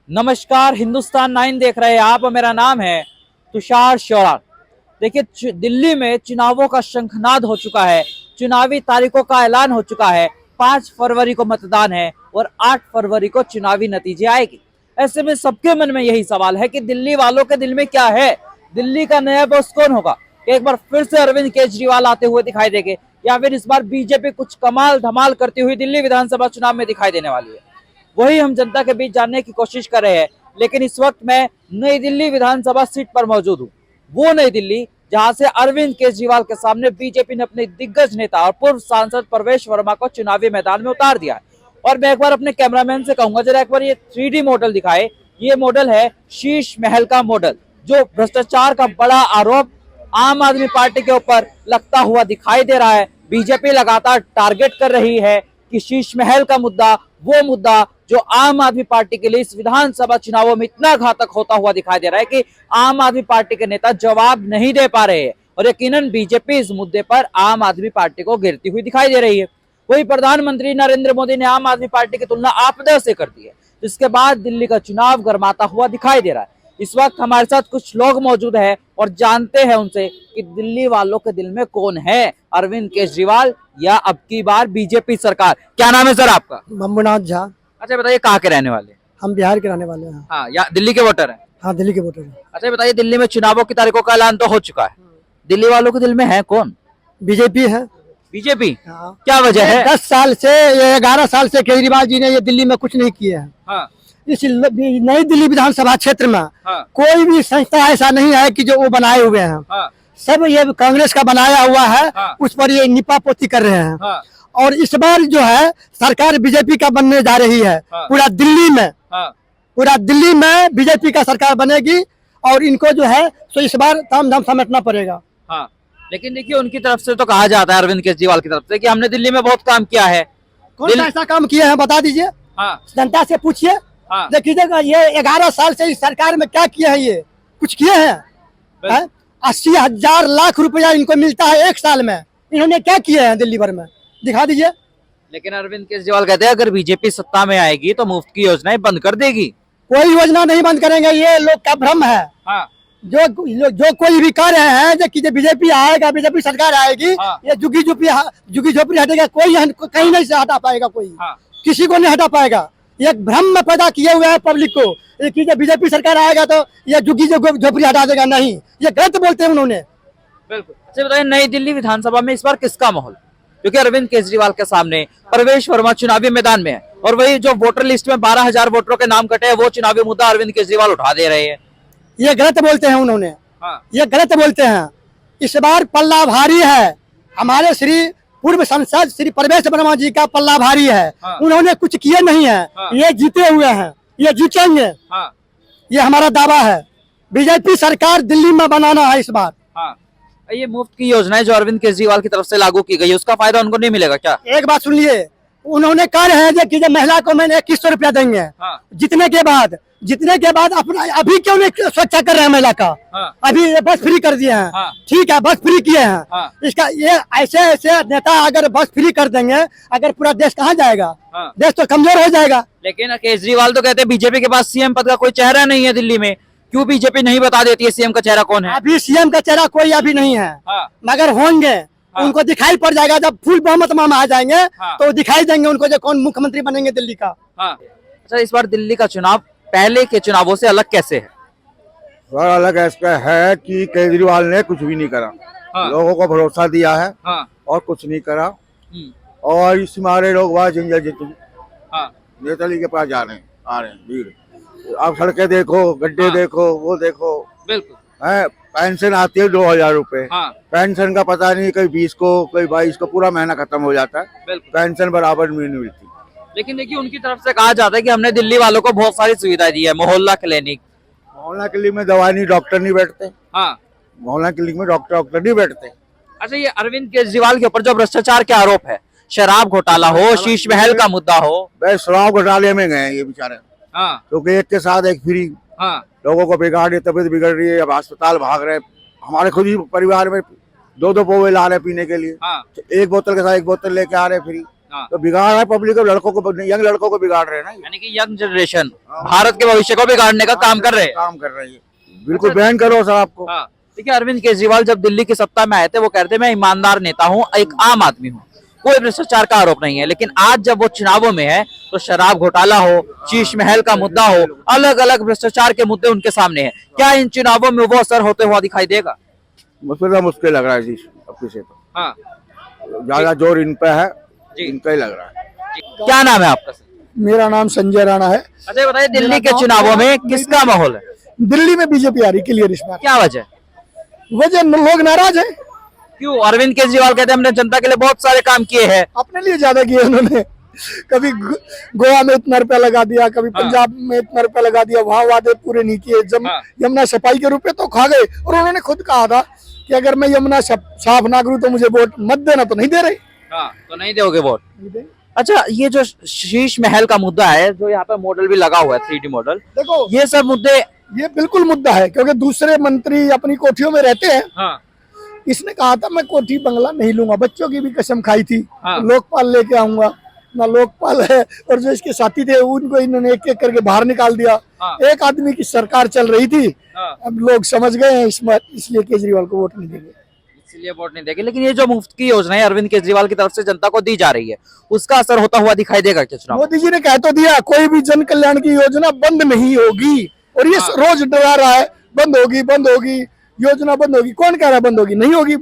नमस्कार, हिंदुस्तान 9 देख रहे हैं आप और मेरा नाम है तुषार शौरान। देखिए, दिल्ली में चुनावों का शंखनाद हो चुका है। चुनावी तारीखों का ऐलान हो चुका है। 5 फरवरी को मतदान है और 8 फरवरी को चुनावी नतीजे आएगी। ऐसे में सबके मन में यही सवाल है कि दिल्ली वालों के दिल में क्या है, दिल्ली का नया बॉस कौन होगा। एक बार फिर से अरविंद केजरीवाल आते हुए दिखाई देंगे या फिर इस बार बीजेपी कुछ कमाल धमाल करती हुई दिल्ली विधानसभा चुनाव में दिखाई देने वाली है। वही हम जनता के बीच जानने की कोशिश कर रहे हैं। लेकिन इस वक्त मैं नई दिल्ली विधानसभा सीट पर मौजूद हूँ, वो नई दिल्ली जहां से अरविंद केजरीवाल के सामने बीजेपी ने अपने दिग्गज नेता और पूर्व सांसद प्रवेश वर्मा को चुनावी मैदान में उतार दिया है। और मैं एक बार अपने कैमरामैन से कहूंगा जरा एक बार ये 3D मॉडल दिखाए। ये मॉडल है शीश महल का मॉडल, जो भ्रष्टाचार का बड़ा आरोप आम आदमी पार्टी के ऊपर लगता हुआ दिखाई दे रहा है। बीजेपी लगातार टारगेट कर रही है कि शीश महल का मुद्दा, वो मुद्दा जो आम आदमी पार्टी के लिए इस विधानसभा चुनावों में इतना घातक होता हुआ दिखाई दे रहा है कि आम आदमी पार्टी के नेता जवाब नहीं दे पा रहे हैं। और यकीनन बीजेपी इस मुद्दे पर आम आदमी पार्टी को घेरती हुई दिखाई दे रही है। वही प्रधानमंत्री नरेंद्र मोदी ने आम आदमी पार्टी की तुलना आपदा से कर दी है, जिसके बाद दिल्ली का चुनाव गर्माता हुआ दिखाई दे रहा है। इस वक्त हमारे साथ कुछ लोग मौजूद हैं और जानते हैं उनसे कि दिल्ली वालों के दिल में कौन है, अरविंद केजरीवाल या अब की बार बीजेपी सरकार। क्या नाम है सर आपका? बम्बूनाथ झा। अच्छा बताइए, कहाँ के रहने वाले? हम बिहार के रहने वाले हैं। हाँ, या दिल्ली के वोटर हैं? हाँ, दिल्ली के वोटर हैं। अच्छा बताइए, दिल्ली में चुनावों की तारीखों का ऐलान तो हो चुका है, दिल्ली वालों के दिल में है कौन? बीजेपी है। बीजेपी? हाँ। क्या वजह है? 10 साल से, 11 साल से केजरीवाल जी ने ये दिल्ली में कुछ नहीं किए हैं। हाँ। इस नई दिल्ली विधानसभा क्षेत्र में हाँ। कोई भी संस्था ऐसा नहीं है कि जो वो बनाए हुए हैं। हाँ। सब ये कांग्रेस का बनाया हुआ है। हाँ। उस पर ये निपापोती कर रहे हैं। हाँ। और इस बार जो है सरकार बीजेपी का बनने जा रही है। हाँ। पूरा दिल्ली में, हाँ। पूरा दिल्ली में बीजेपी का सरकार बनेगी और इनको जो है तो इस बार ताम झाम समेटना पड़ेगा। हाँ। लेकिन देखिए, उनकी तरफ से तो कहा जाता है, अरविंद केजरीवाल की तरफ से, कि हमने दिल्ली में बहुत काम किया है। कौन सा ऐसा काम किए हैं बता दीजिए। हाँ। जनता से पूछिए। हाँ। देखिएगा ये 11 साल से इस सरकार में क्या किए हैं, ये कुछ किए हैं? 80,000 लाख रुपया इनको मिलता है एक साल में। इन्होंने क्या किए हैं दिल्ली भर में, दिखा दीजिए। लेकिन अरविंद केजरीवाल कहते हैं अगर बीजेपी सत्ता में आएगी तो मुफ्त की योजनाएं बंद कर देगी। कोई योजना नहीं बंद करेंगे, ये लोग का भ्रम है। हाँ। जो कोई भी कह रहे हैं कि बीजेपी आएगा, बीजेपी सरकार आएगी। हाँ। ये झुग्गी झोपड़ी हटेगा, कोई कहीं नहीं से हटा पाएगा, कोई हाँ। किसी को नहीं हटा पाएगा। ये भ्रम में पैदा किए हुए हैं पब्लिक को कि जब बीजेपी सरकार आएगा तो ये झुग्गी झोपड़ी हटा देगा। नहीं, ये गलत बोलते हैं उन्होंने। बिल्कुल। अच्छा बताइए, नई दिल्ली विधानसभा में इस बार किसका माहौल? क्योंकि अरविंद केजरीवाल के सामने प्रवेश वर्मा चुनावी मैदान में है और वही जो वोटर लिस्ट में 12,000 वोटरों के नाम कटे हैं, वो चुनावी मुद्दा अरविंद केजरीवाल उठा दे रहे हैं। ये गलत बोलते हैं उन्होंने। हाँ। ये गलत बोलते हैं। इस बार पल्ला भारी है। हमारे श्री पूर्व सांसद श्री प्रवेश वर्मा जी का पल्ला भारी है। हाँ। उन्होंने कुछ किए नहीं है। हाँ। ये जीते हुए हैं, ये जीतेंगे। हाँ। ये हमारा दावा है। बीजेपी सरकार दिल्ली में बनाना है इस बार। हाँ। ये मुफ्त की योजनाएं जो अरविंद केजरीवाल की तरफ से लागू की गई है, उसका फायदा उनको नहीं मिलेगा क्या? एक बात सुनिए, उन्होंने कह रहे हैं कि जब महिला को मैंने 2100 रुपया देंगे। हाँ। जितने के बाद अपना अभी क्यों नहीं स्वच्छा कर रहे हैं महिला का? हाँ। अभी ये बस फ्री कर दिए हैं। हाँ। ठीक है, बस फ्री किए हैं। हाँ। इसका ये ऐसे नेता अगर बस फ्री कर देंगे, अगर पूरा देश कहाँ जाएगा? हाँ। देश तो कमजोर हो जाएगा। लेकिन केजरीवाल तो कहते हैं बीजेपी के पास सीएम पद का कोई चेहरा नहीं है दिल्ली में। क्यों बीजेपी नहीं बता देती है सीएम का चेहरा कौन है? अभी सीएम का चेहरा कोई अभी नहीं है। हाँ। मगर होंगे। हाँ। उनको दिखाई पड़ जाएगा जब फुल बहुमत में आ जाएंगे। हाँ। तो दिखाई देंगे उनको जो कौन मुख्यमंत्री बनेंगे दिल्ली का। हाँ। अच्छा, इस बार दिल्ली का चुनाव पहले के चुनावों से अलग कैसे है? सर अलग ऐसा है कि केजरीवाल ने कुछ भी नहीं करा। हाँ। लोगों को भरोसा दिया है। हाँ। और कुछ नहीं करा। हम्म। और इस मारे लोग वहाँ जंजल हाँ। नेताजी के पास जा रहे हैं, आ रहे हैं भीड़। आप सड़कें देखो, गड्ढे हाँ। देखो, वो देखो। बिल्कुल। है पेंशन आती है 2,000 रुपए। हाँ। पेंशन का पता नहीं, कहीं 20 को कहीं 22 को, पूरा महीना खत्म हो जाता है। बिल्कुल। पेंशन बराबर में नहीं मिलती। लेकिन देखिए, उनकी तरफ से कहा जाता है कि हमने दिल्ली वालों को बहुत सारी सुविधाएं दी है, मोहल्ला क्लिनिक। मोहल्ला क्लिनिक में दवा नहीं, डॉक्टर नहीं बैठते। हाँ। मोहल्ला क्लिनिक में डॉक्टर नहीं बैठते। अच्छा, ये अरविंद केजरीवाल के ऊपर जो भ्रष्टाचार के आरोप है, शराब घोटाला हो, शीश महल का मुद्दा हो। बस शराब घोटाले में गए ये बेचारे, हाँ। क्योंकि एक के साथ एक फ्री। हाँ। लोगों को बिगाड़ रही, तबीयत बिगड़ रही है, अब अस्पताल भाग रहे। हमारे खुद ही परिवार में 2-2 पौवे ला रहे पीने के लिए। हाँ। एक बोतल के साथ एक बोतल लेके आ रहे फ्री। हाँ। तो बिगाड़ रहा है पब्लिक को, लड़कों को, यंग लड़कों को बिगाड़ रहे हैं ना ये। यानी कि यंग जनरेशन भारत के भविष्य को बिगाड़ने का काम कर रहे हैं। काम कर रही है, बिल्कुल बैन करो साहब को। हाँ, देखिए अरविंद केजरीवाल जब दिल्ली की सत्ता में आए थे वो कहते मैं ईमानदार नेता हूँ, एक आम आदमी हूँ, कोई भ्रष्टाचार का आरोप नहीं है। लेकिन आज जब वो चुनावों में है तो शराब घोटाला हो, शीश महल का मुद्दा हो, अलग अलग भ्रष्टाचार के मुद्दे उनके सामने हैं। क्या इन चुनावों में वो असर होते हुआ दिखाई देगा? मुझे मुश्किल लग रहा है जी, अब किसी को हाँ, ज्यादा जोर इन पे है, जी। इनका ही लग रहा है। क्या नाम है आपका? मेरा नाम संजय राणा है। अच्छा बताइए, दिल्ली के चुनावों में किसका माहौल है? दिल्ली में बीजेपी आ रही, क्लियर इस बार। क्या वजह? वजह लोग नाराज हैं, क्यों? अरविंद केजरीवाल कहते हैं हमने जनता के लिए बहुत सारे काम किए हैं। अपने लिए ज्यादा किए उन्होंने। कभी गोवा में इतना रुपया लगा दिया, कभी पंजाब में इतना रुपया लगा दिया, वहां वादे पूरे नहीं किए। यमुना सफाई के रुपए तो खा गए, और उन्होंने खुद कहा था कि अगर मैं यमुना साफ ना करूं तो मुझे वोट मत देना, तो नहीं दे रहे। तो नहीं दोगे वोट? अच्छा, ये जो शीश महल का मुद्दा है, जो यहाँ पे मॉडल भी लगा हुआ है 3D मॉडल, देखो ये सब मुद्दे, ये बिल्कुल मुद्दा है, क्योंकि दूसरे मंत्री अपनी कोठियों में रहते हैं। इसने कहा था मैं कोठी बंगला नहीं लूंगा, बच्चों की भी कसम खाई थी, लोकपाल लेके आऊंगा ना। लोकपाल है, और जो इसके साथी थे उनको इन्होंने एक एक करके बाहर निकाल दिया। एक आदमी की सरकार चल रही थी, अब लोग समझ गए हैं इसलिए केजरीवाल को वोट नहीं देंगे, इसलिए वोट नहीं देंगे। लेकिन ये जो मुफ्त की योजना है अरविंद केजरीवाल की तरफ से जनता को दी जा रही है, उसका असर होता हुआ दिखाई देगा क्या चुनाव? मोदी जी ने कह तो दिया कोई भी जन कल्याण की योजना बंद नहीं होगी, और ये रोज डरा रहा है बंद होगी, बंद होगी, योजना बंद होगी। कौन कह रहा है बंद होगी? नहीं होगी।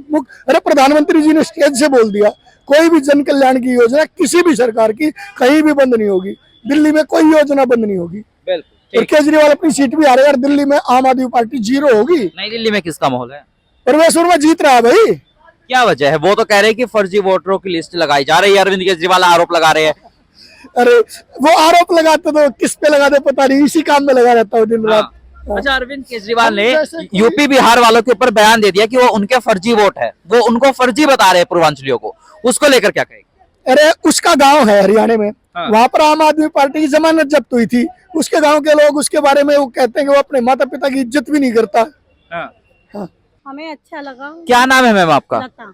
अरे प्रधानमंत्री जी ने स्टेज से बोल दिया कोई भी जन कल्याण की योजना किसी भी सरकार की कहीं भी बंद नहीं होगी। दिल्ली में कोई योजना बंद नहीं होगी। और केजरीवाल अपनी सीट भी आ रहे हैं, दिल्ली में आम आदमी पार्टी 0 होगी। नई दिल्ली में किसका माहौल है? परवेश वर्मा जीत रहा है भाई। क्या वजह है? वो तो कह रहे हैं कि फर्जी वोटरों की लिस्ट लगाई जा रही है, अरविंद केजरीवाल आरोप लगा रहे हैं। अरे वो आरोप लगाते तो किस पे लगाते पता नहीं, इसी काम में लगा रहता हूँ दिन रात। अच्छा, अरविंद केजरीवाल ने यूपी बिहार वालों के ऊपर बयान दे दिया कि वो उनके फर्जी वोट है, वो उनको फर्जी बता रहे हैं पूर्वांचलियों को, उसको लेकर क्या कहेंगे? अरे उसका गांव है हरियाणा में, वहां पर आम आदमी पार्टी की जमानत जब्त हुई थी। उसके गांव के लोग उसके बारे में वो कहते हैं कि वो अपने माता पिता की इज्जत भी नहीं करता। हमें अच्छा लगा। क्या नाम है मैम आपका? लता।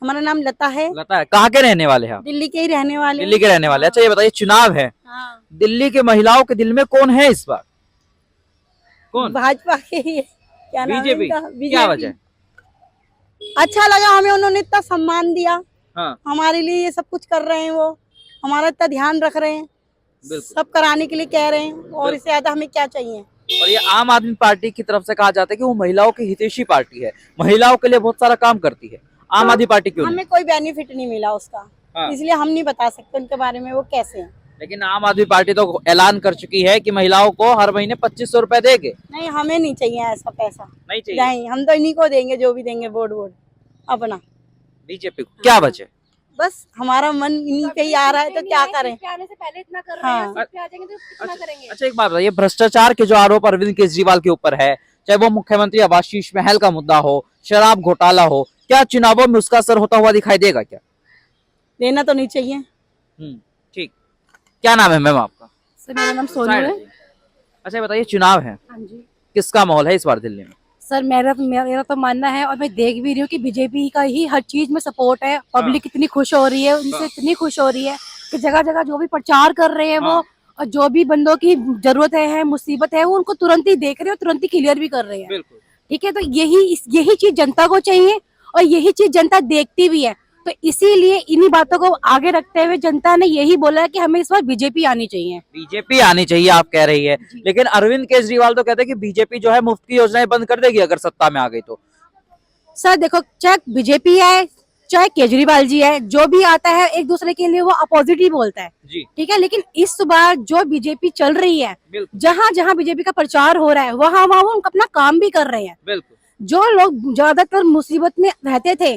हमारा नाम लता है। लता है। कहाँ के रहने वाले हैं आप? दिल्ली के ही रहने वाले। दिल्ली के रहने वाले। अच्छा ये बताइए, चुनाव है, दिल्ली के महिलाओं के दिल में कौन है इस बार? कौन? भाजपा के ही है। क्या नाम है बीजेपी। इनका? क्या वजह? अच्छा लगा हमें, उन्होंने इतना सम्मान दिया। हमारे लिए ये सब कुछ कर रहे हैं, वो हमारा इतना ध्यान रख रहे हैं, सब कराने के लिए कह रहे हैं, और इससे ज्यादा हमें क्या चाहिए। और ये आम आदमी पार्टी की तरफ से कहा जाता है कि वो महिलाओं की हितैषी पार्टी है, महिलाओं के लिए बहुत सारा काम करती है। आम आदमी पार्टी क्यों? हमें कोई बेनिफिट नहीं मिला उसका, इसलिए हम नहीं बता सकते उनके बारे में वो कैसे हैं। लेकिन आम आदमी पार्टी तो ऐलान कर चुकी है कि महिलाओं को हर महीने 2500 रुपए देंगे। नहीं, हमें नहीं चाहिए ऐसा पैसा, नहीं चाहिए। नहीं, हम तो इन्हीं को देंगे जो भी देंगे, वोट अपना बीजेपी को। क्या वजह? बस हमारा मन इन्हीं पे ही आ रहा है, तो क्या करें। आने से पहले इतना कर रहे हैं, हाँ। आ जाएंगे तो कितना करेंगे। अच्छा एक बात बताइए, भ्रष्टाचार के जो आरोप अरविंद केजरीवाल के ऊपर है, चाहे वो मुख्यमंत्री आवास शीश महल का मुद्दा हो, शराब घोटाला हो, क्या चुनावों में उसका असर होता हुआ दिखाई देगा क्या? देना तो नहीं चाहिए। ठीक। क्या नाम है मैम आपका? सर मेरा नाम सोनू है। अच्छा बताइए, चुनाव है, हाँ जी किसका माहौल है इस बार दिल्ली में? सर मेरा तो मानना है, और मैं देख भी रही हूँ कि बीजेपी का ही हर चीज में सपोर्ट है। पब्लिक इतनी खुश हो रही है, उनसे इतनी खुश हो रही है कि जगह जगह जो भी प्रचार कर रहे हैं वो, और जो भी बंदों की जरूरत है, मुसीबत है, वो उनको तुरंत ही देख रहे हैं और तुरंत ही क्लियर भी कर रहे हैं। ठीक है, तो यही चीज जनता को चाहिए, और यही चीज जनता देखती भी है। तो इसीलिए इन्हीं बातों को आगे रखते हुए जनता ने यही बोला है कि हमें इस बार बीजेपी आनी चाहिए। बीजेपी आनी चाहिए आप कह रही है, लेकिन अरविंद केजरीवाल तो कहते हैं कि बीजेपी जो है मुफ्त की योजनाएं बंद कर देगी अगर सत्ता में आ गई तो। सर देखो, चाहे बीजेपी है चाहे केजरीवाल जी है, जो भी आता है एक दूसरे के लिए वो अपोजिट ही बोलता है। ठीक है, लेकिन इस बार जो बीजेपी चल रही है, जहाँ जहाँ बीजेपी का प्रचार हो रहा है, वहाँ वहाँ वो अपना काम भी कर रहे हैं। जो लोग ज्यादातर मुसीबत में रहते थे,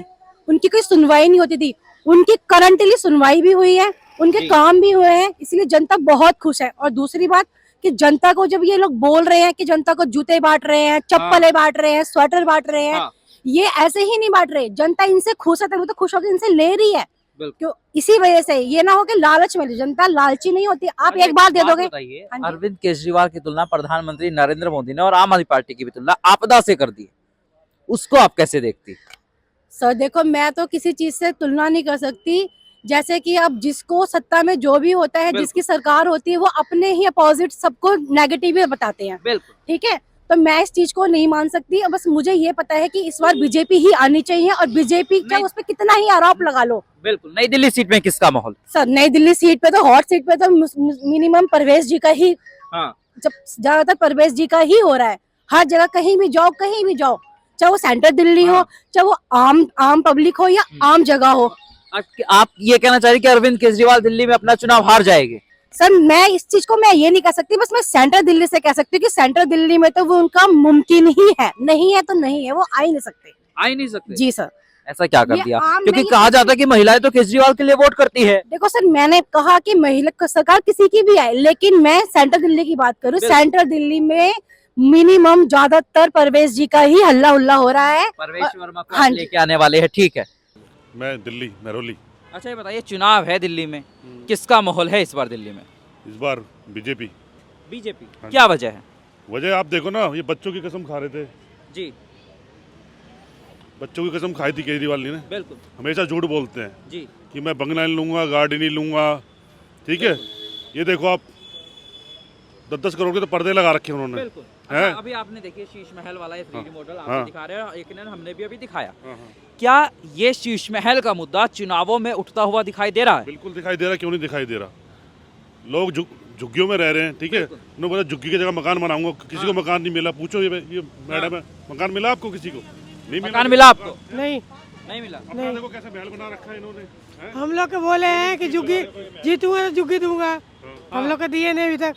उनकी कोई सुनवाई नहीं होती थी, उनकी करंटली सुनवाई भी हुई है, उनके काम भी हुए हैं, इसलिए जनता बहुत खुश है। और दूसरी बात कि जनता को जब ये लोग बोल रहे हैं कि जनता को जूते बांट रहे हैं, चप्पलें बांट रहे हैं, स्वेटर बांट रहे हैं, ये ऐसे ही नहीं बांट रहे, जनता इनसे खुश है, वो तो खुश होकर इनसे ले रही है। क्यों? इसी वजह से ये ना हो कि लालच में, जनता लालची नहीं होती। आप एक बार दे दोगे। अरविंद केजरीवाल की तुलना प्रधानमंत्री नरेंद्र मोदी ने और आम आदमी पार्टी की भी तुलना आपदा से कर दी, उसको आप कैसे देखती? सर देखो, मैं तो किसी चीज से तुलना नहीं कर सकती, जैसे कि अब जिसको सत्ता में जो भी होता है, जिसकी सरकार होती है, वो अपने ही अपोजिट सबको नेगेटिव बताते हैं। बिल्कुल। ठीक है, तो मैं इस चीज को नहीं मान सकती। बस मुझे ये पता है कि इस बार बीजेपी ही आनी चाहिए, और बीजेपी चाहे उस पर कितना ही आरोप लगा लो। बिल्कुल। नई दिल्ली सीट में किसका माहौल? सर नई दिल्ली सीट पे तो, हॉट सीट पे तो मिनिमम परवेज जी का ही, हाँ। जब ज्यादातर परवेज जी का ही हो रहा है। हर जगह कहीं भी जाओ, चाहे वो सेंट्रल दिल्ली हो, चाहे वो आम पब्लिक हो या आम जगह हो। आप ये कहना चाह रहे कि अरविंद केजरीवाल दिल्ली में अपना चुनाव हार जाएंगे? सर मैं इस चीज को मैं ये नहीं कह सकती, बस मैं सेंट्रल दिल्ली से कह सकती हूँ कि सेंट्रल दिल्ली में तो वो उनका मुमकिन ही है, नहीं है तो नहीं है, वो आ ही नहीं सकते। आ ही नहीं सकते? जी सर। ऐसा क्या कर ये दिया? आम क्योंकि नहीं कहा है। जाता है कि महिलाएं तो केजरीवाल के लिए वोट करती है। देखो सर, मैंने कहा कि महिला सरकार किसी की भी आए, लेकिन मैं सेंट्रल दिल्ली की बात करूँ। सेंट्रल दिल्ली में मिनिमम ज्यादातर परवेज जी का ही हल्ला उल्ला हो रहा है। परवेश वर्मा को हाँ आप जी। लेके आने वाले हैं, ठीक है। मैं दिल्ली महरौली। अच्छा ये बताइए, चुनाव है दिल्ली में, किसका माहौल है इस बार दिल्ली में? इस बार बीजेपी। बीजेपी। हाँ। क्या वजह है? वजह आप देखो ना, ये बच्चों की कसम खा रहे थे, जी बच्चों की कसम खाई थी केजरीवाल जी ने। बिल्कुल। हमेशा झूठ बोलते हैं जी कि मैं बंगला नहीं लूंगा, गाड़ी नहीं लूंगा, ठीक है। ये देखो आप 10-10 करोड़ के तो पर्दे लगा रखे हैं उन्होंने। बिल्कुल। हैं? अच्छा, अभी आपने देखिए शीश महल वाला ये 3D मॉडल आपको हाँ। दिखा रहे हैं, एक ने हमने भी अभी दिखाया। हाँ, हाँ। क्या ये शीश महल का मुद्दा चुनावों में उठता हुआ दिखाई दे रहा है? बिल्कुल दिखाई दे रहा, क्यों नहीं दिखाई दे रहा। लोग झुग्गियों में रह रहे हैं, ठीक है। उन्होंने बोला झुग्गी की जगह मकान बनाऊंगा, किसी को मकान नहीं मिला। पूछो ये मैडम है, मकान मिला आपको? किसी को नहीं मिला। मकान मिला आपको? नहीं नहीं मिला। अपना देखो कैसे महल बना रखा है इन्होंने, हैं? हम लोग को बोले हैं कि झुग्गी जीतूंगा तो झुग्गी दूंगा, हम लोग को दिए नहीं अभी तक।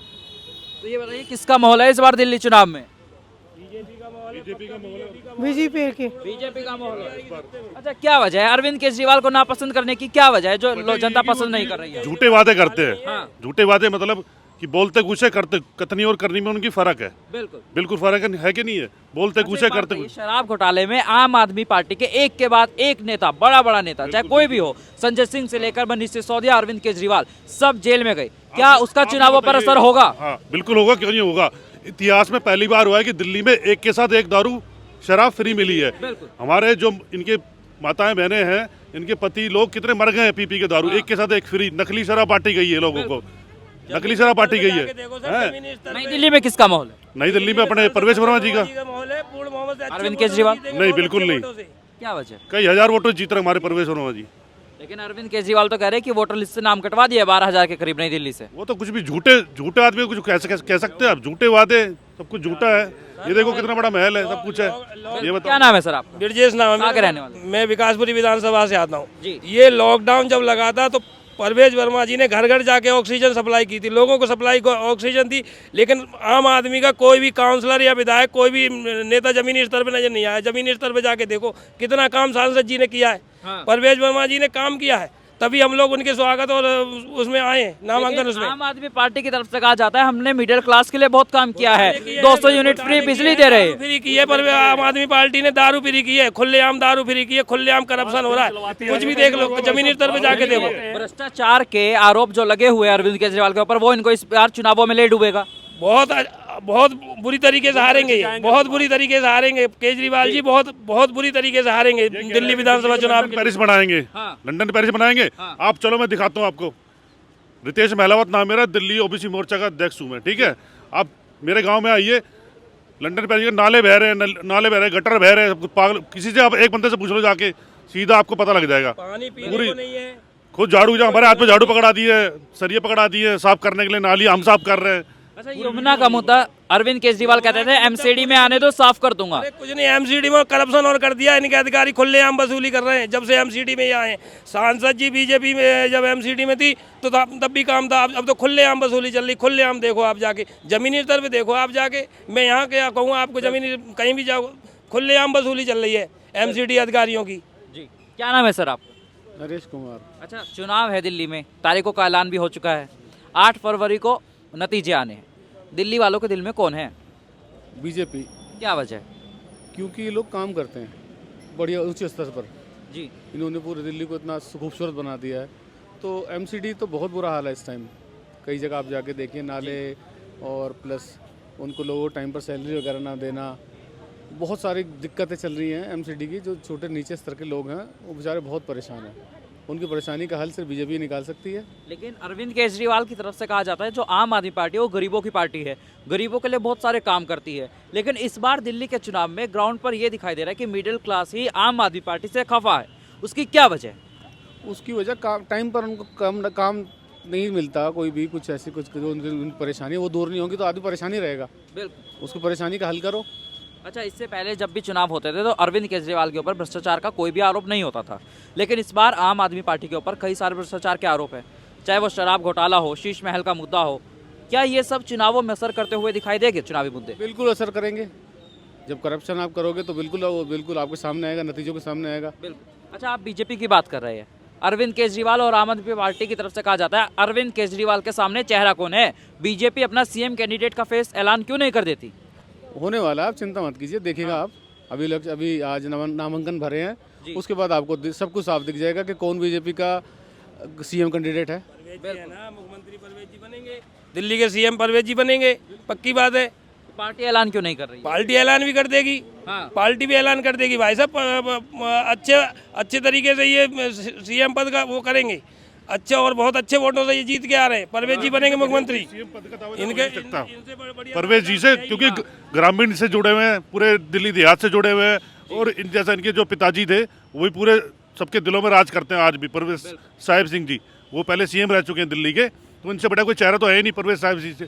तो ये बताइए किसका माहौल है इस बार दिल्ली चुनाव में? बीजेपी का माहौल है। बीजेपी के बीजेपी का माहौल है। अच्छा क्या वजह है अरविंद केजरीवाल को नापसंद करने की? क्या वजह है जो जनता पसंद नहीं कर रही है? झूठे वादे करते हैं। हाँ। झूठे वादे मतलब कि बोलते कुछ है, करते कथनी और करनी में उनकी फर्क है। बिल्कुल। बिल्कुल फर्क है कि नहीं है? बोलते कुछ है, करते ये कुछ। शराब घोटाले में आम आदमी पार्टी के एक के बाद एक नेता, बड़ा बड़ा नेता, चाहे कोई भी हो, संजय सिंह से लेकर मनीष सिसोदिया, अरविंद केजरीवाल, सब जेल में गए। क्या उसका चुनावों पर असर होगा? हाँ बिल्कुल होगा, क्यों नहीं होगा। इतिहास में पहली बार हुआ है कि दिल्ली में एक के साथ एक दारू शराब फ्री मिली है। बिल्कुल। हमारे जो इनके माताएं बहनें हैं, इनके पति लोग कितने मर गए हैं पी के दारू। एक के साथ एक फ्री। नकली शराब बांटी गई है लोगों को, नकली शराब बांटी गई है। नई दिल्ली में किसका माहौल है? नई दिल्ली में अपने परवेश वर्मा जी का। अरविंद केजरीवाल? नहीं बिल्कुल नहीं। क्या वजह? कई हजार वोटों जीत रहे हमारे परवेश वर्मा जी। लेकिन अरविंद केजरीवाल तो कह रहे हैं कि वोटर लिस्ट से नाम कटवा दिया 12,000 के करीब नई दिल्ली से। वो तो कुछ भी झूठे आदमी को कुछ कह सकते हैं आप। झूठे वादे, सब कुछ झूठा है। ये देखो कितना बड़ा महल है, सब कुछ है। ये क्या बताओ। नाम है सर आपका? ब्रजेश नाम है कहाँ के मेरा। रहने वाले? मैं विकासपुरी विधानसभा से आता हूँ जी। ये लॉकडाउन जब लगा था तो परवेज वर्मा जी ने घर घर जाके ऑक्सीजन सप्लाई की थी, लोगों को सप्लाई ऑक्सीजन दी, लेकिन आम आदमी का कोई भी काउंसलर या विधायक, कोई भी नेता जमीनी स्तर पे नजर नहीं आया। जमीनी स्तर पे जाके देखो कितना काम सांसद जी ने किया है। हाँ। परवेज वर्मा जी ने काम किया है, तभी हम लोग उनके स्वागत और उसमें आए हैं, नामांकन लेकिन उसमें। आम आदमी पार्टी की तरफ से कहा जाता है हमने मिडिल क्लास के लिए बहुत काम किया है, 200 यूनिट फ्री बिजली दे रहे हैं। फ्री की है, पर आम आदमी पार्टी ने दारू फ्री की है, खुलेआम दारू फ्री की है, खुलेआम करप्शन हो रहा है। कुछ भी देख लो, जमीनी स्तर पे जाके देखो। भ्रष्टाचार के आरोप जो लगे हुए हैं अरविंद केजरीवाल के ऊपर, वो इनको इस बार चुनावों में ले डूबेगा। बहुत बुरी तरीके से हारेंगे ये, बहुत बुरी तरीके से हारेंगे केजरीवाल जी, बहुत बुरी तरीके से हारेंगे दिल्ली विधानसभा चुनाव। पेरिस बनाएंगे, लंदन पेरिस बनाएंगे। आप चलो मैं दिखाता हूँ आपको। रितेश महलावत नाम मेरा, दिल्ली ओबीसी मोर्चा का अध्यक्ष हूँ मैं, ठीक है। आप मेरे गांव में आइए, लंदन पेरिस के नाले बह रहे हैं, गटर बह रहे हैं, सब कुछ पागल। किसी से आप एक बंदे से पूछ लो जाके, सीधा आपको पता लग जाएगा। पानी पीने को नहीं है। खुद झाड़ू, हमारे हाथ में झाड़ू पकड़ा दी है, सरिये पकड़ा दी है साफ करने के लिए, नाली हम साफ कर रहे हैं। अच्छा यमुना का मुद्दा अरविंद केजरीवाल कहते थे एमसीडी में आने दो साफ कर दूंगा। अरे कुछ नहीं, एमसीडी में करप्शन और कर दिया। इनके अधिकारी खुलेआम वसूली कर रहे हैं जब से एमसीडी में ये आए। सांसद जी बीजेपी में जब एमसीडी में थी तो तब भी काम था, अब तो खुलेआम वसूली चल रही। खुलेआम देखो आप जाके, जमीनी स्तर पे देखो आप जाके। मैं यहाँ क्या कहूँ आपको, जमीनी कहीं भी जाओ खुलेआम वसूली चल रही है एमसीडी अधिकारियों की। जी क्या नाम है सर आपका? नरेश कुमार। अच्छा चुनाव है दिल्ली में, तारीखों का ऐलान भी हो चुका है, 8 फरवरी को नतीजे आने हैं। दिल्ली वालों के दिल में कौन है? बीजेपी। क्या वजह है? क्योंकि ये लोग काम करते हैं बढ़िया ऊंचे स्तर पर। जी इन्होंने पूरे दिल्ली को इतना खूबसूरत बना दिया है। तो एमसीडी तो बहुत बुरा हाल है इस टाइम। कई जगह आप जाके देखिए, नाले और प्लस उनको लोगों को टाइम पर सैलरी वगैरह ना देना, बहुत सारी दिक्कतें चल रही हैं एमसीडी की। जो छोटे नीचे स्तर के लोग हैं वो बेचारे बहुत परेशान हैं। उनकी परेशानी का हल सिर्फ बीजेपी निकाल सकती है। लेकिन अरविंद केजरीवाल की तरफ से कहा जाता है जो आम आदमी पार्टी है वो गरीबों की पार्टी है, गरीबों के लिए बहुत सारे काम करती है। लेकिन इस बार दिल्ली के चुनाव में ग्राउंड पर ये दिखाई दे रहा है कि मिडिल क्लास ही आम आदमी पार्टी से खफा है। उसकी क्या वजह है? उसकी वजह टाइम पर उनको काम नहीं मिलता, कोई भी कुछ ऐसी कुछ उनकी परेशानी वो दूर नहीं होगी तो आदमी परेशानी रहेगा। बिल्कुल। उसकी परेशानी का हल करो। अच्छा, इससे पहले जब भी चुनाव होते थे तो अरविंद केजरीवाल के ऊपर भ्रष्टाचार का कोई भी आरोप नहीं होता था, लेकिन इस बार आम आदमी पार्टी के ऊपर कई सारे भ्रष्टाचार के आरोप है, चाहे वो शराब घोटाला हो, शीश महल का मुद्दा हो। क्या ये सब चुनावों में असर करते हुए दिखाई देंगे चुनावी मुद्दे? बिल्कुल असर करेंगे। जब करप्शन आप करोगे तो बिल्कुल आपके सामने आएगा, नतीजों के सामने आएगा। बिल्कुल। अच्छा, आप बीजेपी की बात कर रहे हैं, अरविंद केजरीवाल और आम आदमी पार्टी की तरफ से कहा जाता है अरविंद केजरीवाल के सामने चेहरा कौन है? बीजेपी अपना सीएम कैंडिडेट का फेस ऐलान क्यों नहीं कर देती? होने वाला है, आप चिंता मत कीजिए, देखिएगा आप। अभी आज नामांकन भरे हैं, उसके बाद आपको सब कुछ साफ दिख जाएगा कि कौन बीजेपी का सीएम कैंडिडेट है। मुख्यमंत्री परवेज जी बनेंगे, दिल्ली के सीएम परवेज जी बनेंगे, पक्की बात है। पार्टी ऐलान क्यों नहीं कर रही? पार्टी ऐलान भी कर देगी। पार्टी भी ऐलान कर देगी भाई साहब। अच्छे तरीके से ये सीएम पद का वो करेंगे, अच्छे और बहुत अच्छे वोटों से ये जीत के आ रहे हैं। परवेज जी बनेंगे मुख्यमंत्री। इनके परवेज जी से, क्योंकि ग्रामीण से जुड़े हुए हैं, पूरे दिल्ली देहात से जुड़े हुए हैं, और जैसा इनके जो पिताजी थे वही पूरे सबके दिलों में राज करते हैं आज भी। परवेज साहिब सिंह जी, वो पहले सीएम रह चुके हैं दिल्ली के, तो इनसे बड़ा कोई चेहरा तो है ही नहीं परवेज साहिब जी से।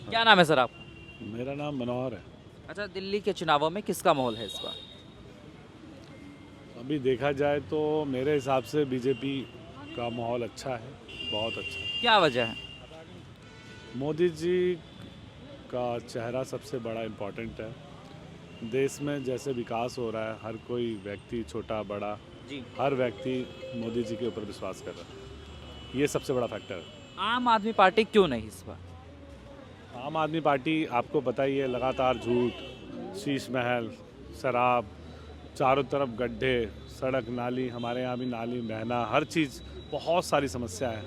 क्या नाम है सर आपका? मेरा नाम मनोहर है। अच्छा, दिल्ली के चुनावों में किसका माहौल है इस बार? अभी देखा जाए तो मेरे हिसाब से बीजेपी का माहौल अच्छा है, बहुत अच्छा। क्या वजह है? मोदी जी का चेहरा सबसे बड़ा इम्पोर्टेंट है। देश में जैसे विकास हो रहा है, हर कोई व्यक्ति, छोटा बड़ा जी, हर व्यक्ति मोदी जी के ऊपर विश्वास कर रहा है, ये सबसे बड़ा फैक्टर है। आम आदमी पार्टी क्यों नहीं इस बार? आम आदमी पार्टी आपको पता ही है, लगातार झूठ, शीश महल, शराब, चारों तरफ गड्ढे, सड़क नाली, हमारे यहाँ भी नाली बहना, हर चीज़, बहुत सारी समस्या है।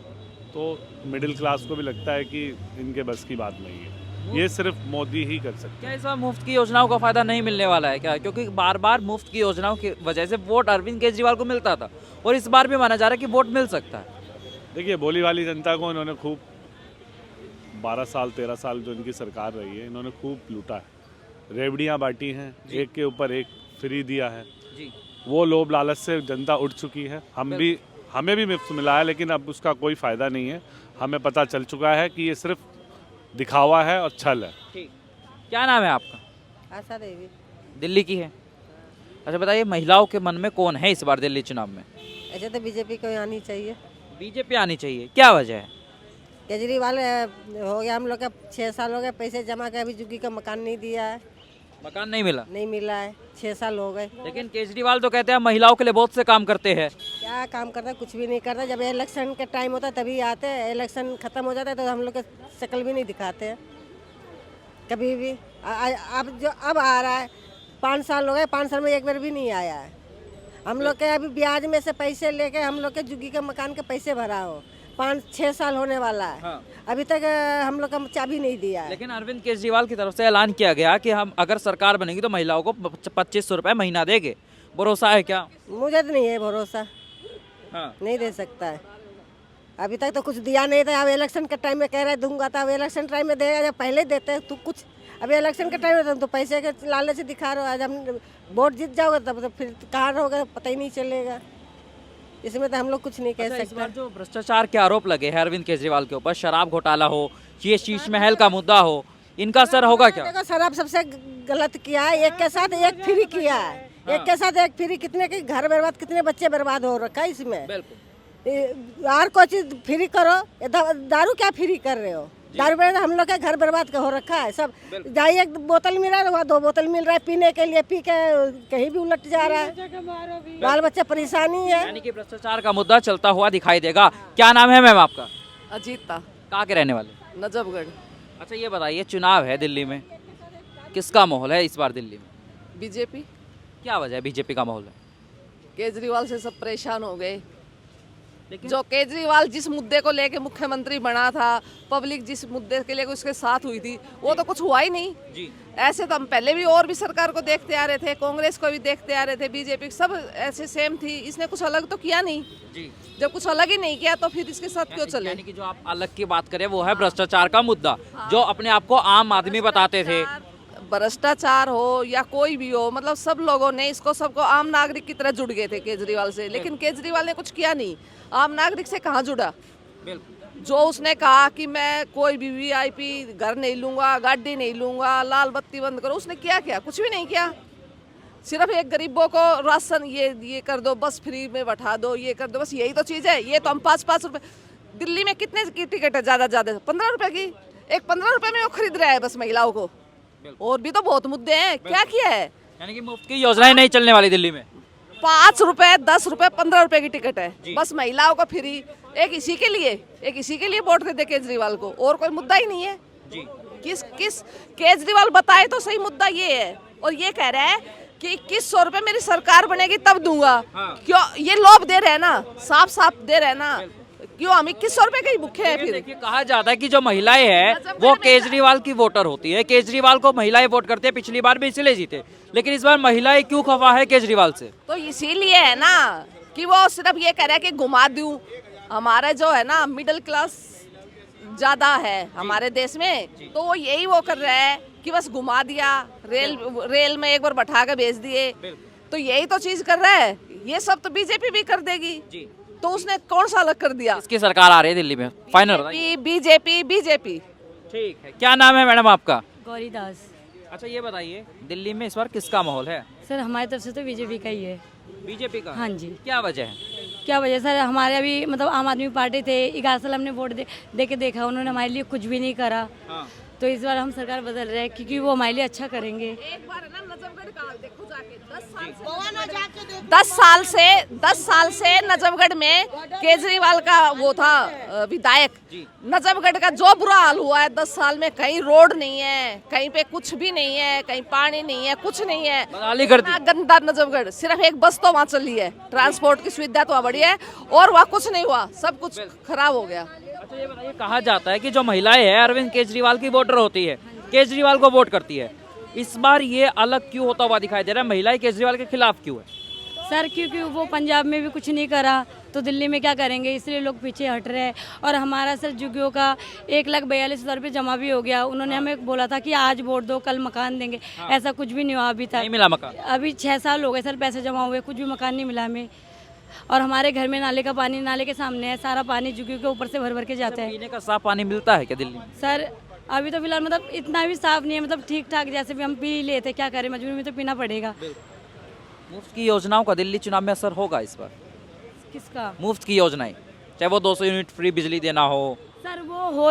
तो मिडिल क्लास को भी लगता है कि इनके बस की बात नहीं है, ये सिर्फ मोदी ही कर सकते हैं। क्या इस बार मुफ्त की योजनाओं का फायदा नहीं मिलने वाला है क्या? क्योंकि बार बार मुफ्त की योजनाओं की वजह से वोट अरविंद केजरीवाल को मिलता था, और इस बार भी माना जा रहा है कि वोट मिल सकता है। देखिए, बोली वाली जनता को इन्होंने खूब 12 साल 13 साल जो इनकी सरकार रही है, इन्होंने खूब लूटा है, रेवड़ियाँ बांटी हैं, एक के ऊपर एक फ्री दिया है जी। वो लोभ लालच से जनता उठ चुकी है। हमें भी मुफ्त मिला है, लेकिन अब उसका कोई फ़ायदा नहीं है। हमें पता चल चुका है कि ये सिर्फ दिखावा है और छल है। ठीक। क्या नाम है आपका? आशा देवी। दिल्ली की है। अच्छा बताइए, महिलाओं के मन में कौन है इस बार दिल्ली चुनाव में? ऐसे तो बीजेपी को आनी चाहिए। बीजेपी आनी चाहिए, क्या वजह है? केजरीवाल हो गया, हम लोग का 6 साल हो गए, पैसे जमा के अभी जुग्गी का मकान नहीं दिया है। मकान नहीं मिला है, 6 साल हो गए। लेकिन केजरीवाल तो कहते हैं महिलाओं के लिए बहुत से काम करते हैं। क्या काम करता है? कुछ भी नहीं करता। जब इलेक्शन का टाइम होता है तभी आते हैं, इलेक्शन खत्म हो जाता है तो हम लोग का शक्ल भी नहीं दिखाते हैं कभी भी। अब जो अब आ रहा है, 5 साल हो गए, 5 साल में एक बार भी नहीं आया है। हम लोग के अभी ब्याज में से पैसे लेके हम लोग के जुग्गी के मकान के पैसे भरा हो, 5-6 साल होने वाला है। हाँ। अभी तक हम लोग का चाबी नहीं दिया है। लेकिन अरविंद केजरीवाल की तरफ से ऐलान किया गया कि हम अगर सरकार बनेगी तो महिलाओं को 2500 रुपए महीना देंगे। भरोसा है क्या? मुझे तो नहीं है भरोसा। हाँ। नहीं दे सकता है। अभी तक तो कुछ दिया नहीं था। अब इलेक्शन के टाइम में कह रहे दूंगा, था अब इलेक्शन टाइम में देगा, जब पहले देते हैं तो कुछ। अभी इलेक्शन के टाइम में तो पैसे के लालच दिखा रहे हो। आज हम वोट जीत जाओगे तब तो फिर कहाँ रहोगे पता ही नहीं चलेगा। इसमें तो हम लोग कुछ नहीं कह सकते। इस बार जो भ्रष्टाचार के आरोप लगे हैं अरविंद केजरीवाल के ऊपर, शराब घोटाला हो, ये शीश महल का मुद्दा हो, इनका असर होगा क्या? देखो, शराब सबसे गलत किया है। एक के साथ एक फ्री किया है। एक के साथ एक फ्री, कितने के घर बर्बाद, कितने बच्चे बर्बाद हो रखा है इसमें। हर कोई चीज फ्री करो, दारू क्या फ्री कर रहे हो? दारू में हम लोग का घर बर्बाद हो रखा है सब। जाइए, एक बोतल मिल रहा है, वहाँ 2 बोतल मिल रहा है पीने के लिए, पी के कहीं भी उलट जा रहा है, बाल बच्चे परेशानी है। यानी कि भ्रष्टाचार का मुद्दा चलता हुआ दिखाई देगा। क्या नाम है मैम आपका? अजीता, कहाँ के रहने वाले? नजफगढ़। अच्छा ये बताइए, चुनाव है दिल्ली में, किसका माहौल है इस बार दिल्ली में? बीजेपी। क्या वजह है बीजेपी का माहौल है? केजरीवाल से सब परेशान हो गए। जो केजरीवाल जिस मुद्दे को लेके मुख्यमंत्री बना था, पब्लिक जिस मुद्दे के लिए उसके साथ हुई थी, वो तो कुछ हुआ ही नहीं जी। ऐसे तो हम पहले भी और भी सरकार को देखते आ रहे थे, कांग्रेस को भी देखते आ रहे थे, बीजेपी सब ऐसे सेम थी। इसने कुछ अलग तो किया नहीं जी। जब कुछ अलग ही नहीं किया तो फिर इसके साथ क्यों चले। यानी कि जो आप अलग की बात करें वो है भ्रष्टाचार का मुद्दा, जो अपने आप को आम आदमी बताते थे। भ्रष्टाचार हो या कोई भी हो, मतलब सब लोगों ने इसको सबको आम नागरिक की तरह जुड़ गए थे केजरीवाल से, लेकिन केजरीवाल ने कुछ किया नहीं। आम नागरिक से कहाँ जुड़ा। जो उसने कहा कि मैं कोई भी वीआईपी घर नहीं लूंगा, गाड़ी नहीं लूंगा, लाल बत्ती बंद करो, उसने किया क्या? कुछ भी नहीं किया। सिर्फ एक गरीबों को राशन ये कर दो, बस फ्री में बैठा दो, ये कर दो, बस यही तो चीज़ है। ये तो हम 5-5 रुपए, दिल्ली में कितने की टिकट है? ज़्यादा 15 रुपए की। एक 15 रुपए में वो खरीद रहा है बस महिलाओं को। और भी तो बहुत मुद्दे हैं, क्या किया है? यानी कि मुफ्त की योजनाएं नहीं चलने वाली दिल्ली में। 5 रुपए, 10 रुपए, 15 रुपए की टिकट है, बस महिलाओं को फ्री। एक इसी के लिए वोट देते केजरीवाल को, और कोई मुद्दा ही नहीं है जी। किस केजरीवाल बताए तो सही मुद्दा ये है। और ये कह रहा है कि 2100 रुपए मेरी सरकार बनेगी तब दूंगा। क्यों? ये लोभ दे रहे हैं ना, साफ दे रहे हैं ना। क्यों हम 2100 रुपए के ही भूखे हैं? फिर देखिए, कहा जाता है कि जो महिलाएं हैं वो केजरीवाल की वोटर होती है, केजरीवाल को महिलाएं वोट करते हैं। पिछली बार भी इसलिए जीते, लेकिन इस बार महिलाएं क्यों खफा है केजरीवाल से? तो इसीलिए है ना कि वो सिर्फ ये कह रहा है कि घुमा दूं। हमारा जो है ना मिडिल क्लास ज्यादा है हमारे देश में, तो वो यही वो कर रहा है कि बस घुमा दिया, रेल में एक बार बैठा के भेज दिए, तो यही तो चीज कर रहा है। ये सब तो बीजेपी भी कर देगी जी। तो उसने कौन सा अलग कर दिया? इसकी सरकार आ रही है दिल्ली में, फाइनल बताइए। बीजेपी। ठीक है, क्या नाम है मैडम आपका? गौरी दास। अच्छा, ये बताइए दिल्ली में इस बार किसका माहौल है? सर हमारी तरफ से तो बीजेपी का ही है। बीजेपी का? हाँ जी। क्या वजह है? क्या वजह सर, हमारे अभी मतलब आम आदमी पार्टी थे, 11 साल हमने वोट दे के देखा, उन्होंने हमारे लिए कुछ भी नहीं करा। तो इस बार हम सरकार बदल रहे हैं क्योंकि वो हमारे लिए अच्छा करेंगे। एक बार ना नजफगढ़ का देखो जाके, 10 साल से नजफगढ़ में केजरीवाल का वो था विधायक। नजफगढ़ का जो बुरा हाल हुआ है 10 साल में, कहीं रोड नहीं है, कहीं पे कुछ भी नहीं है, कहीं पानी नहीं है, कुछ नहीं है। गंदा नजफगढ़, सिर्फ एक बस तो वहाँ चली है, ट्रांसपोर्ट की सुविधा तो वहाँ बढ़ी है, और वहाँ कुछ नहीं हुआ, सब कुछ खराब हो गया। अच्छा, ये बताइए, कहा जाता है कि जो महिलाएं हैं अरविंद केजरीवाल की वोटर होती है, केजरीवाल को वोट करती है। इस बार ये अलग क्यों होता हुआ दिखाई दे रहा है? महिलाएं केजरीवाल के खिलाफ क्यों है? सर क्योंकि वो पंजाब में भी कुछ नहीं करा तो दिल्ली में क्या करेंगे, इसलिए लोग पीछे हट रहे हैं। और हमारा सर जुगियों का 1,42,000 रुपये जमा भी हो गया। उन्होंने हमें बोला था कि आज वोट दो, कल मकान देंगे। ऐसा कुछ भी नहीं हुआ अभी तक। नहीं मिला मकान? अभी 6 साल हो गए सर, पैसे जमा हुए, कुछ भी मकान नहीं मिला हमें। और हमारे घर में नाले का पानी नाले के सामने है, सारा पानी जुगियों के ऊपर से भर के जाता है। पीने का साफ पानी मिलता है क्या दिल्ली में? सर अभी तो फिलहाल मतलब इतना भी साफ नहीं है, मतलब ठीक ठाक, जैसे भी हम पी लेते, क्या करें, मजबूरी में तो पीना पड़ेगा। मुफ्त की योजनाओं का दिल्ली चुनाव में असर होगा इस बार? किसका? मुफ्त की योजनाएं, चाहे वो 200 यूनिट फ्री बिजली देना हो। सर वो हो